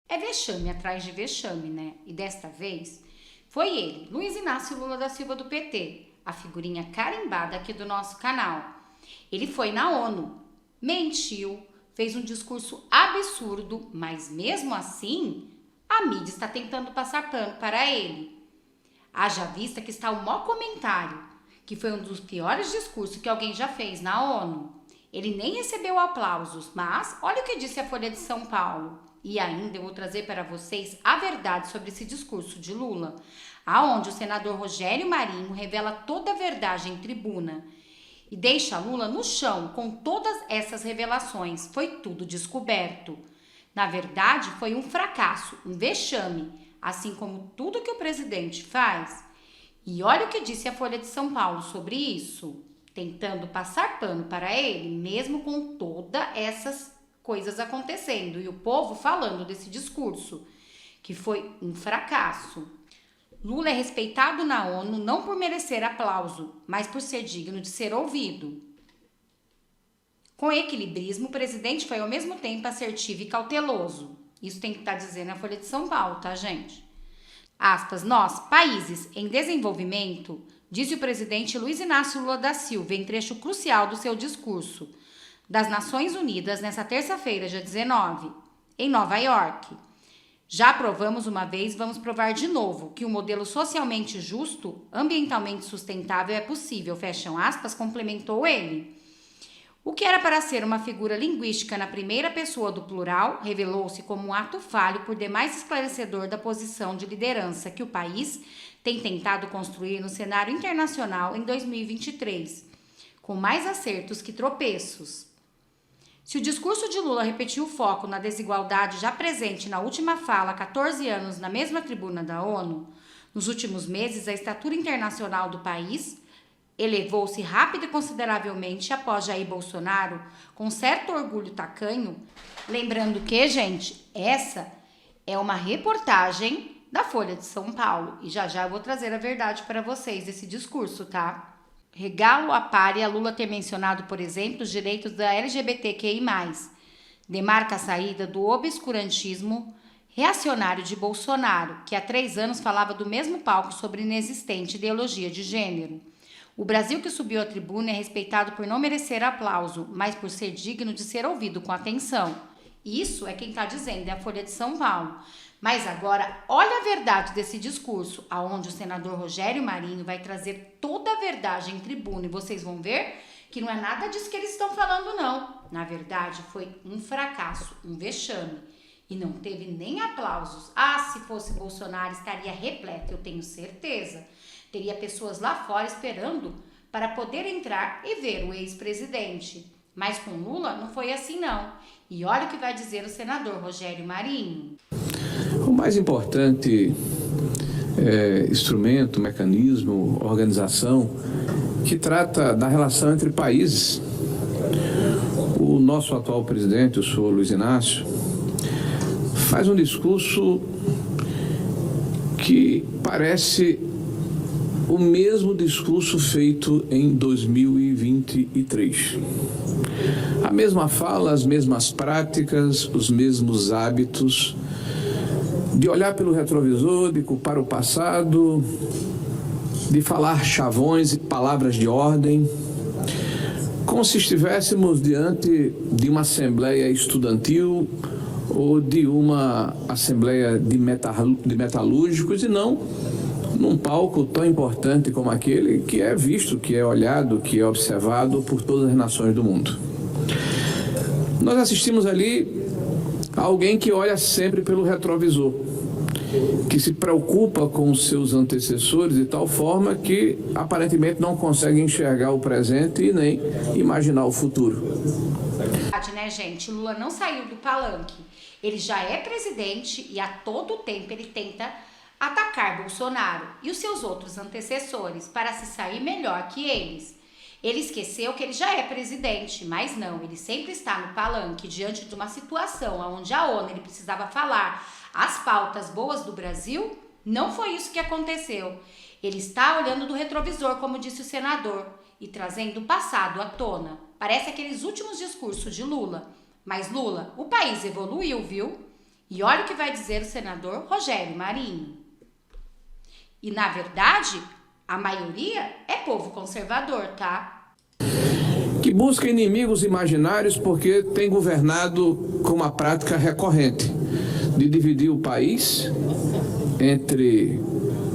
É vexame atrás de vexame, né? E desta vez foi ele, Luiz Inácio Lula da Silva do PT, a figurinha carimbada aqui do nosso canal. Ele foi na ONU, mentiu, fez um discurso absurdo, mas mesmo assim, a mídia está tentando passar pano para ele. Haja vista que está o maior comentário, que foi um dos piores discursos que alguém já fez na ONU. Ele nem recebeu aplausos, mas olha o que disse a Folha de São Paulo. E ainda eu vou trazer para vocês a verdade sobre esse discurso de Lula, aonde o senador Rogério Marinho revela toda a verdade em tribuna e deixa Lula no chão com todas essas revelações. Foi tudo descoberto. Na verdade, foi um fracasso, um vexame, assim como tudo que o presidente faz. E olha o que disse a Folha de São Paulo sobre isso, tentando passar pano para ele, mesmo com todas essas coisas acontecendo e o povo falando desse discurso, que foi um fracasso. Lula é respeitado na ONU não por merecer aplauso, mas por ser digno de ser ouvido. Com equilibrismo, o presidente foi ao mesmo tempo assertivo e cauteloso. Isso tem que estar dizendo na Folha de São Paulo, tá, gente? Aspas, nós, países em desenvolvimento, disse o presidente Luiz Inácio Lula da Silva em trecho crucial do seu discurso das Nações Unidas nesta terça-feira, dia 19, em Nova York. Já provamos uma vez, vamos provar de novo que o modelo socialmente justo, ambientalmente sustentável é possível, fecham aspas, complementou ele. O que era para ser uma figura linguística na primeira pessoa do plural, revelou-se como um ato falho por demais esclarecedor da posição de liderança que o país tem tentado construir no cenário internacional em 2023, com mais acertos que tropeços. Se o discurso de Lula repetiu o foco na desigualdade já presente na última fala há 14 anos na mesma tribuna da ONU, nos últimos meses a estatura internacional do país elevou-se rápido e consideravelmente após Jair Bolsonaro, com certo orgulho tacanho. Lembrando que, gente, essa é uma reportagem da Folha de São Paulo e já eu vou trazer a verdade para vocês desse discurso, tá? Regalo à pare a Lula ter mencionado, por exemplo, os direitos da LGBTQI+, demarca a saída do obscurantismo reacionário de Bolsonaro, que há 3 anos falava do mesmo palco sobre inexistente ideologia de gênero. O Brasil que subiu à tribuna é respeitado por não merecer aplauso, mas por ser digno de ser ouvido com atenção. Isso é quem está dizendo, é a Folha de São Paulo. Mas agora, olha a verdade desse discurso, aonde o senador Rogério Marinho vai trazer toda a verdade em tribuna. E vocês vão ver que não é nada disso que eles estão falando, não. Na verdade, foi um fracasso, um vexame. E não teve nem aplausos. Ah, se fosse Bolsonaro, estaria repleto, eu tenho certeza. Teria pessoas lá fora esperando para poder entrar e ver o ex-presidente. Mas com Lula não foi assim, não. E olha o que vai dizer o senador Rogério Marinho. O mais importante instrumento, mecanismo, organização que trata da relação entre países. O nosso atual presidente, o senhor Luiz Inácio, faz um discurso que parece o mesmo discurso feito em 2023. A mesma fala, as mesmas práticas, os mesmos hábitos, de olhar pelo retrovisor, de culpar o passado, de falar chavões e palavras de ordem, como se estivéssemos diante de uma assembleia estudantil ou de uma assembleia de metalúrgicos e não num palco tão importante como aquele que é visto, que é olhado, que é observado por todas as nações do mundo. Nós assistimos ali a alguém que olha sempre pelo retrovisor, que se preocupa com os seus antecessores de tal forma que aparentemente não consegue enxergar o presente e nem imaginar o futuro. Né, gente? Lula não saiu do palanque. Ele já é presidente e a todo tempo ele tenta atacar Bolsonaro e os seus outros antecessores para se sair melhor que eles. Ele esqueceu que ele já é presidente, mas não, ele sempre está no palanque diante de uma situação onde a ONU ele precisava falar as pautas boas do Brasil. Não foi isso que aconteceu. Ele está olhando do retrovisor, como disse o senador, e trazendo o passado à tona. Parece aqueles últimos discursos de Lula. Mas Lula, o país evoluiu, viu? E olha o que vai dizer o senador Rogério Marinho. E, na verdade, a maioria é povo conservador, tá? Que busca inimigos imaginários porque tem governado com uma prática recorrente de dividir o país entre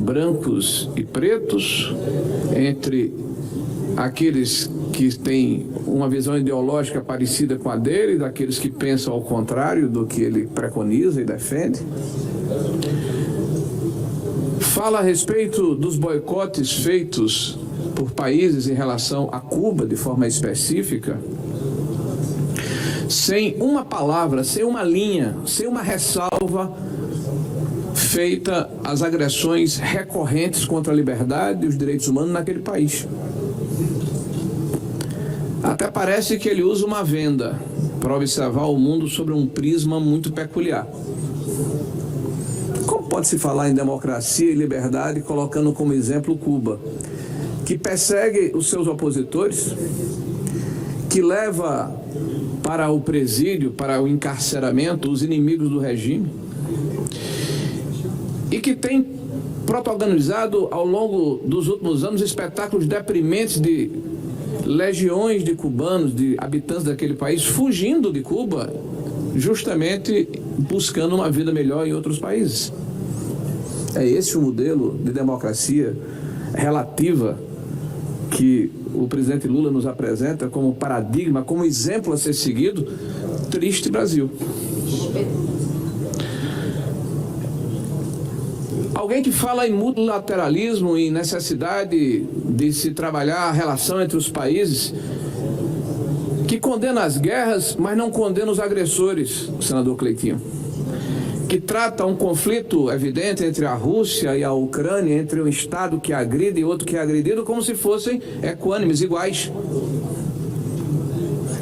brancos e pretos, entre aqueles que têm uma visão ideológica parecida com a dele, daqueles que pensam ao contrário do que ele preconiza e defende. Fala a respeito dos boicotes feitos por países em relação a Cuba, de forma específica, sem uma palavra, sem uma linha, sem uma ressalva feita às agressões recorrentes contra a liberdade e os direitos humanos naquele país. Até parece que ele usa uma venda para observar o mundo sobre um prisma muito peculiar. Como pode-se falar em democracia e liberdade colocando como exemplo Cuba, que persegue os seus opositores, que leva para o presídio, para o encarceramento, os inimigos do regime, e que tem protagonizado ao longo dos últimos anos espetáculos deprimentes de legiões de cubanos, de habitantes daquele país, fugindo de Cuba, justamente buscando uma vida melhor em outros países. É esse o modelo de democracia relativa que o presidente Lula nos apresenta como paradigma, como exemplo a ser seguido. Triste Brasil. Alguém que fala em multilateralismo e necessidade de se trabalhar a relação entre os países, que condena as guerras, mas não condena os agressores, o senador Cleitinho, que trata um conflito evidente entre a Rússia e a Ucrânia, entre um Estado que agride e outro que é agredido, como se fossem equânimes, iguais.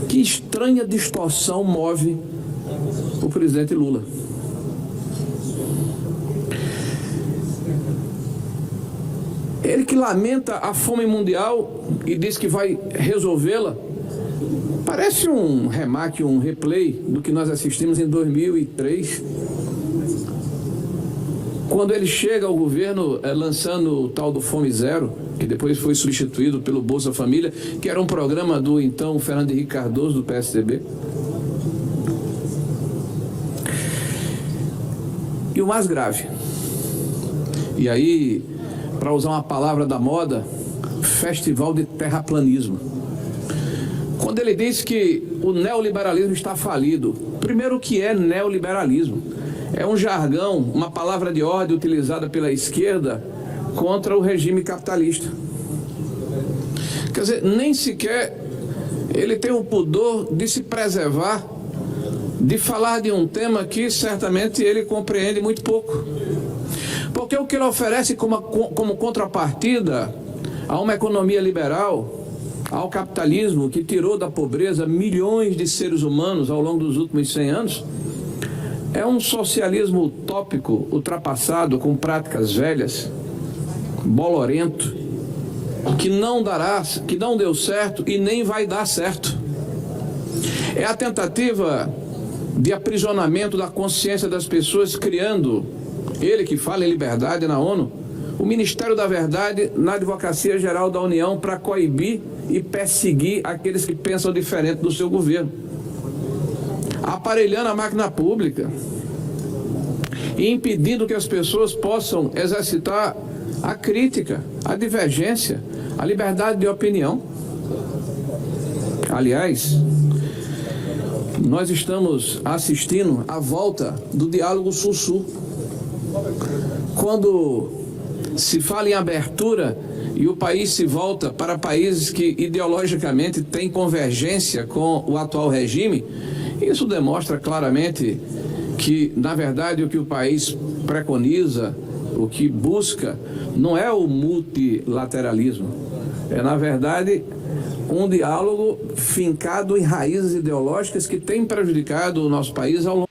Que estranha distorção move o presidente Lula. Ele que lamenta a fome mundial e diz que vai resolvê-la, parece um remake, um replay do que nós assistimos em 2003, quando ele chega ao governo lançando o tal do Fome Zero, que depois foi substituído pelo Bolsa Família, que era um programa do então Fernando Henrique Cardoso, do PSDB. E o mais grave, e aí, para usar uma palavra da moda, festival de terraplanismo. Quando ele diz que o neoliberalismo está falido, primeiro, o que é neoliberalismo? É um jargão, uma palavra de ordem utilizada pela esquerda contra o regime capitalista. Quer dizer, nem sequer ele tem o pudor de se preservar, de falar de um tema que certamente ele compreende muito pouco. Porque o que ele oferece como contrapartida a uma economia liberal, ao capitalismo que tirou da pobreza milhões de seres humanos ao longo dos últimos 100 anos, é um socialismo utópico, ultrapassado, com práticas velhas, bolorento, que não deu certo e nem vai dar certo. É a tentativa de aprisionamento da consciência das pessoas, criando, ele que fala em liberdade na ONU, o Ministério da Verdade na Advocacia Geral da União para coibir e perseguir aqueles que pensam diferente do seu governo, aparelhando a máquina pública e impedindo que as pessoas possam exercitar a crítica, a divergência, a liberdade de opinião. Aliás, nós estamos assistindo à volta do diálogo Sul-Sul. Quando se fala em abertura e o país se volta para países que ideologicamente têm convergência com o atual regime, isso demonstra claramente que, na verdade, o que o país preconiza, o que busca, não é o multilateralismo. É, na verdade, um diálogo fincado em raízes ideológicas que tem prejudicado o nosso país ao longo.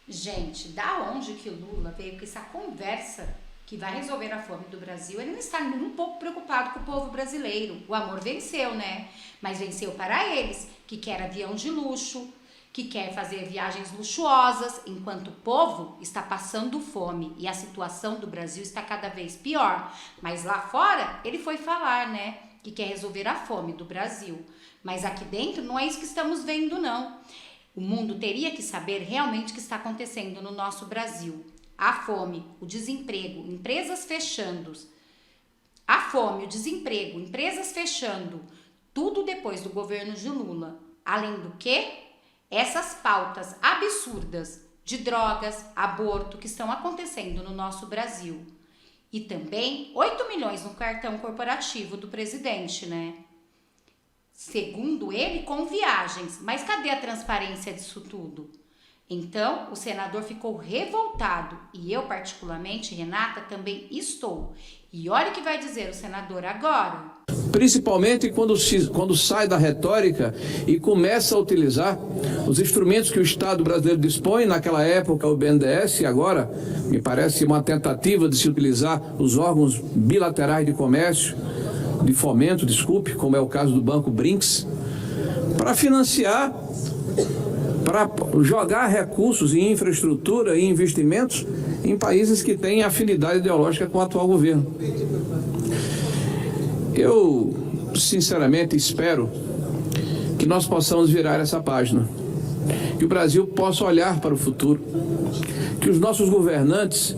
Gente, da onde que o Lula veio com essa conversa que vai resolver a fome do Brasil? Ele não está nem um pouco preocupado com o povo brasileiro. O amor venceu, né? Mas venceu para eles, que quer avião de luxo, que quer fazer viagens luxuosas, enquanto o povo está passando fome e a situação do Brasil está cada vez pior. Mas lá fora ele foi falar, né, que quer resolver a fome do Brasil. Mas aqui dentro não é isso que estamos vendo, não. O mundo teria que saber realmente o que está acontecendo no nosso Brasil. A fome, o desemprego, empresas fechando. A fome, o desemprego, empresas fechando. Tudo depois do governo de Lula. Além do que, essas pautas absurdas de drogas, aborto que estão acontecendo no nosso Brasil. E também 8 milhões no cartão corporativo do presidente, né? Segundo ele, com viagens. Mas cadê a transparência disso tudo? Então, o senador ficou revoltado. E eu, particularmente, Renata, também estou. E olha o que vai dizer o senador agora. Principalmente quando sai da retórica e começa a utilizar os instrumentos que o Estado brasileiro dispõe, naquela época o BNDES, e agora me parece uma tentativa de se utilizar os órgãos bilaterais de comércio, de fomento, desculpe, como é o caso do Banco Brinks, para financiar, para jogar recursos em infraestrutura e investimentos em países que têm afinidade ideológica com o atual governo. Eu, sinceramente, espero que nós possamos virar essa página, que o Brasil possa olhar para o futuro, que os nossos governantes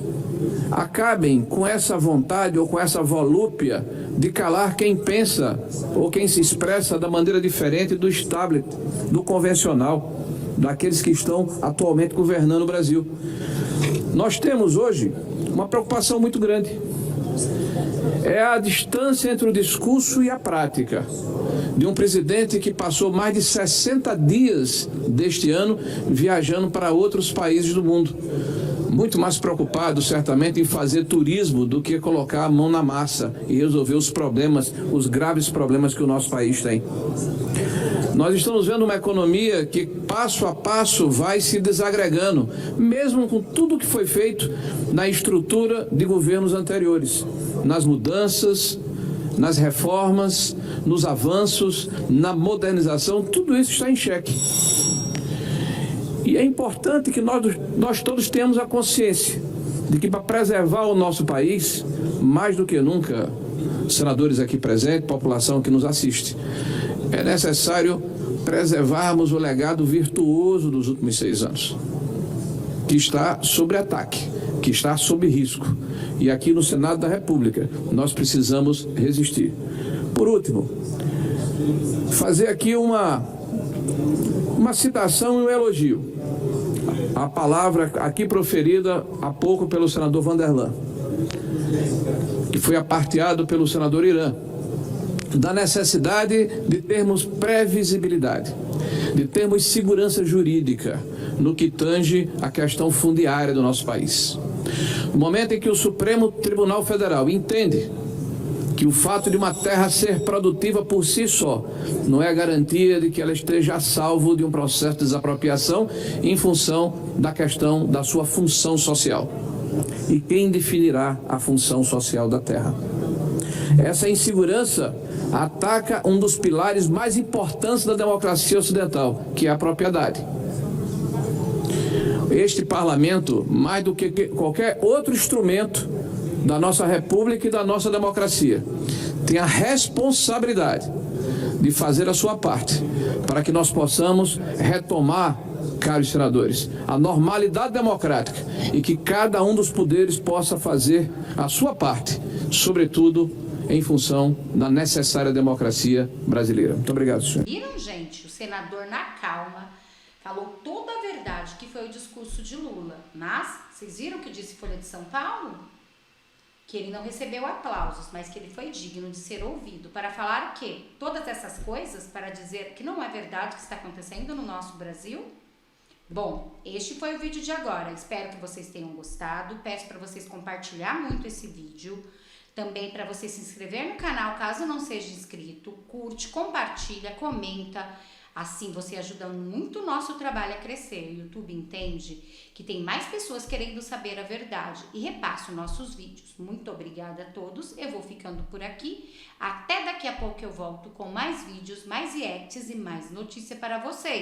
acabem com essa vontade ou com essa volúpia de calar quem pensa ou quem se expressa da maneira diferente do establishment, do convencional, daqueles que estão atualmente governando o Brasil. Nós temos hoje uma preocupação muito grande. É a distância entre o discurso e a prática de um presidente que passou mais de 60 dias deste ano viajando para outros países do mundo. Muito mais preocupado, certamente, em fazer turismo do que colocar a mão na massa e resolver os problemas, os graves problemas que o nosso país tem. Nós estamos vendo uma economia que, passo a passo, vai se desagregando, mesmo com tudo que foi feito na estrutura de governos anteriores, nas mudanças, nas reformas, nos avanços, na modernização, tudo isso está em xeque. E é importante que nós todos tenhamos a consciência de que, para preservar o nosso país, mais do que nunca, senadores aqui presentes, população que nos assiste, é necessário preservarmos o legado virtuoso dos últimos 6 anos, que está sob ataque, que está sob risco. E aqui no Senado da República nós precisamos resistir. Por último, fazer aqui uma citação e um elogio. A palavra aqui proferida há pouco pelo senador Vanderlan, que foi aparteado pelo senador Irã, da necessidade de termos previsibilidade, de termos segurança jurídica no que tange a questão fundiária do nosso país. No momento em que o Supremo Tribunal Federal entende que o fato de uma terra ser produtiva por si só não é a garantia de que ela esteja a salvo de um processo de desapropriação em função da questão da sua função social. E quem definirá a função social da terra? Essa insegurança ataca um dos pilares mais importantes da democracia ocidental, que é a propriedade. Este parlamento, mais do que qualquer outro instrumento da nossa república e da nossa democracia, tem a responsabilidade de fazer a sua parte para que nós possamos retomar, caros senadores, a normalidade democrática e que cada um dos poderes possa fazer a sua parte, sobretudo em função da necessária democracia brasileira. Muito obrigado, senhor. Viram, gente? O senador, na calma, falou toda a verdade, que foi o discurso de Lula. Mas, vocês viram o que disse Folha de São Paulo? Que ele não recebeu aplausos, mas que ele foi digno de ser ouvido para falar o quê? Todas essas coisas para dizer que não é verdade o que está acontecendo no nosso Brasil? Bom, este foi o vídeo de agora. Espero que vocês tenham gostado. Peço para vocês compartilhar muito esse vídeo. Também para você se inscrever no canal, caso não seja inscrito. Curte, compartilha, comenta. Assim você ajuda muito o nosso trabalho a crescer. O YouTube entende que tem mais pessoas querendo saber a verdade e repassa os nossos vídeos. Muito obrigada a todos. Eu vou ficando por aqui. Até daqui a pouco eu volto com mais vídeos, mais reacts e mais notícia para vocês.